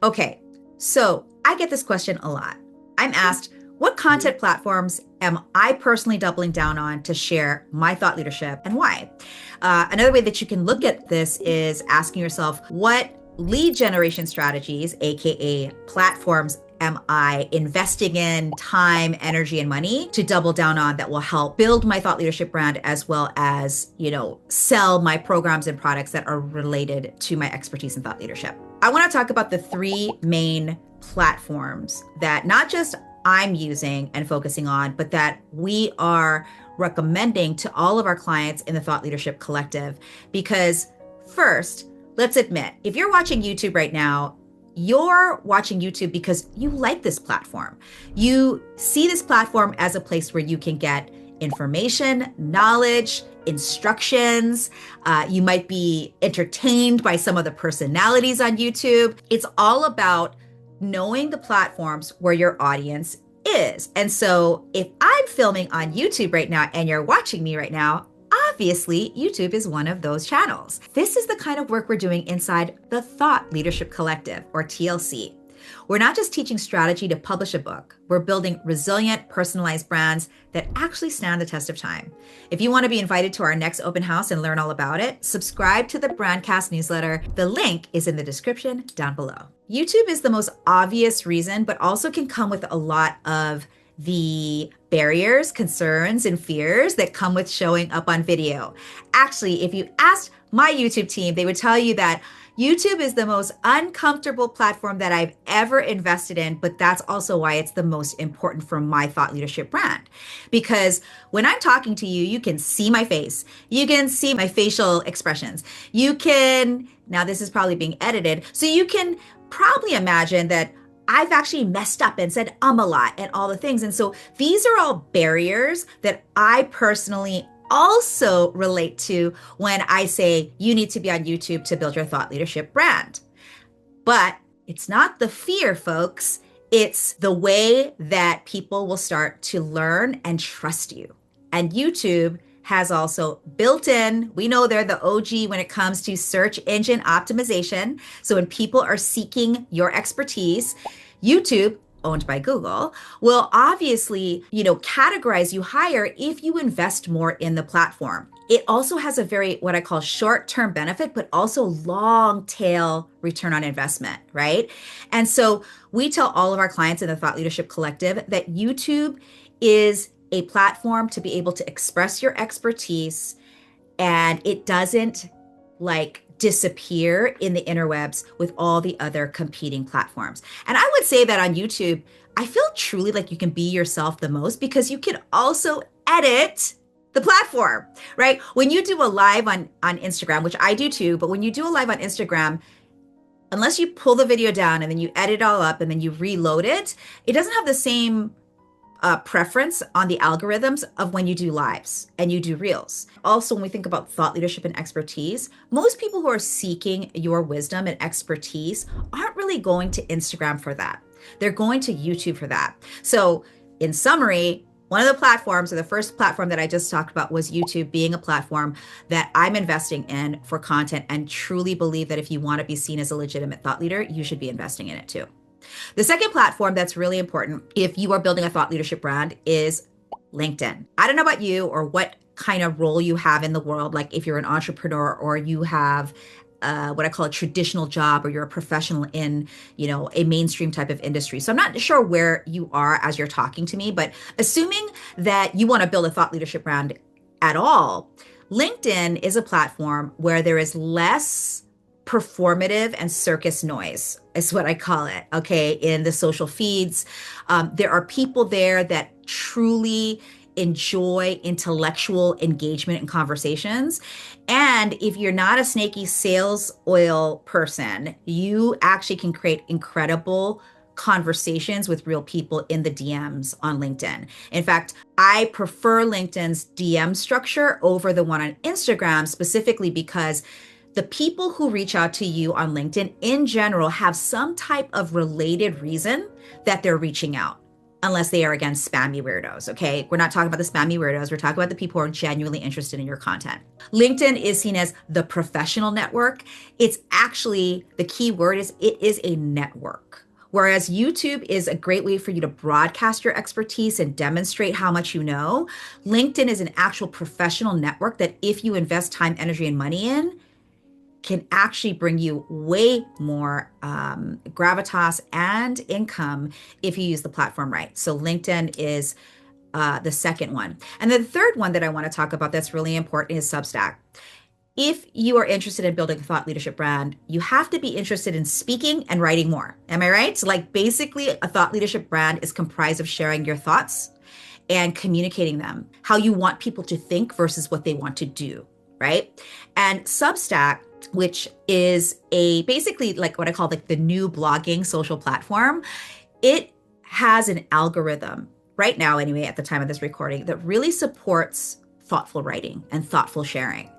Okay, so I get this question a lot. I'm asked, what content platforms am I personally doubling down on to share my thought leadership and why? Another way that you can look at this is asking yourself, what lead generation strategies, AKA platforms, am I investing in time, energy, and money to double down on that will help build my thought leadership brand as well as, sell my programs and products that are related to my expertise in thought leadership. I want to talk about the three main platforms that not just I'm using and focusing on, but that we are recommending to all of our clients in the Thought Leadership Collective. Because first, let's admit, if you're watching YouTube right now, you're watching YouTube because you like this platform. You see this platform as a place where you can get information, knowledge, instructions. You might be entertained by some of the personalities on YouTube. It's all about knowing the platforms where your audience is. And so if I'm filming on YouTube right now and you're watching me right now, obviously YouTube is one of those channels. This is the kind of work we're doing inside the Thought Leadership Collective, or TLC. We're not just teaching strategy to publish a book. We're building resilient, personalized brands that actually stand the test of time. If you want to be invited to our next open house and learn all about it, subscribe to the Brandcast newsletter. The link is in the description down below. YouTube is the most obvious reason, but also can come with a lot of the barriers, concerns, and fears that come with showing up on video. Actually, if you asked my YouTube team, they would tell you that YouTube is the most uncomfortable platform that I've ever invested in, but that's also why it's the most important for my thought leadership brand. Because when I'm talking to you, you can see my face. You can see my facial expressions. Now this is probably being edited, so you can probably imagine that I've actually messed up and said a lot and all the things. And so these are all barriers that I personally also relate to when I say you need to be on YouTube to build your thought leadership brand. But it's not the fear, folks. It's the way that people will start to learn and trust you. And YouTube has also built in, we know they're the OG when it comes to search engine optimization. So when people are seeking your expertise, YouTube, owned by Google, will obviously, categorize you higher if you invest more in the platform. It also has a very, what I call short-term benefit, but also long tail return on investment, right? And so we tell all of our clients in the Thought Leadership Collective that YouTube is a platform to be able to express your expertise, and it doesn't disappear in the interwebs with all the other competing platforms. And I would say that on YouTube, I feel truly like you can be yourself the most because you can also edit the platform, right? When you do a live on Instagram, which I do too, but when you do a live on Instagram, unless you pull the video down and then you edit it all up and then you reload it, it doesn't have the same preference on the algorithms of when you do lives and you do reels. Also, when we think about thought leadership and expertise, most people who are seeking your wisdom and expertise aren't really going to Instagram for that. They're going to YouTube for that. So in summary, one of the platforms, or the first platform that I just talked about, was YouTube being a platform that I'm investing in for content, and truly believe that if you want to be seen as a legitimate thought leader, you should be investing in it too. The second platform that's really important if you are building a thought leadership brand is LinkedIn. I don't know about you or what kind of role you have in the world, like if you're an entrepreneur or you have what I call a traditional job, or you're a professional in, a mainstream type of industry. So I'm not sure where you are as you're talking to me, but assuming that you want to build a thought leadership brand at all, LinkedIn is a platform where there is less performative and circus noise, is what I call it, okay, in the social feeds. There are people there that truly enjoy intellectual engagement and conversations. And if you're not a snaky sales oil person, you actually can create incredible conversations with real people in the DMs on LinkedIn. In fact, I prefer LinkedIn's DM structure over the one on Instagram, specifically because the people who reach out to you on LinkedIn in general have some type of related reason that they're reaching out. unless they are, again, spammy weirdos. Okay. We're not talking about the spammy weirdos. We're talking about the people who are genuinely interested in your content. LinkedIn is seen as the professional network. It's actually, the key word is it is a network. Whereas YouTube is a great way for you to broadcast your expertise and demonstrate how much you know, LinkedIn is an actual professional network that if you invest time, energy, and money in, can actually bring you way more gravitas and income if you use the platform right. So LinkedIn is the second one. And then the third one that I want to talk about that's really important is Substack. If you are interested in building a thought leadership brand, you have to be interested in speaking and writing more. Am I right? So like basically a thought leadership brand is comprised of sharing your thoughts and communicating them, how you want people to think versus what they want to do, right? And Substack, which is a basically like what I call like the new blogging social platform, it has an algorithm right now, anyway, at the time of this recording, that really supports thoughtful writing and thoughtful sharing.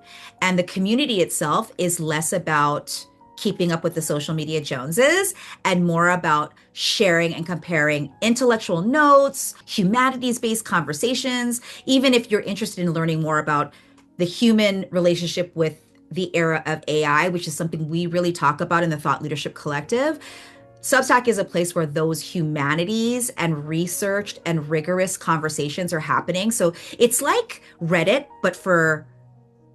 And the community itself is less about keeping up with the social media Joneses and more about sharing and comparing intellectual notes, humanities-based conversations, even if you're interested in learning more about the human relationship with the era of AI, which is something we really talk about in the Thought Leadership Collective. Substack is a place where those humanities and researched and rigorous conversations are happening. So it's like Reddit, but for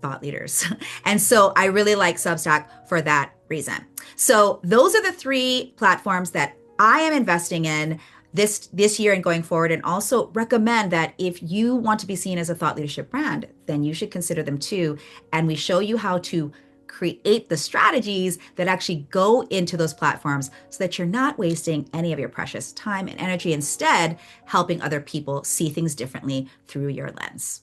thought leaders. And so I really like Substack for that reason. So those are the three platforms that I am investing in this year and going forward, and also recommend that if you want to be seen as a thought leadership brand, then you should consider them too. And we show you how to create the strategies that actually go into those platforms so that you're not wasting any of your precious time and energy, instead helping other people see things differently through your lens.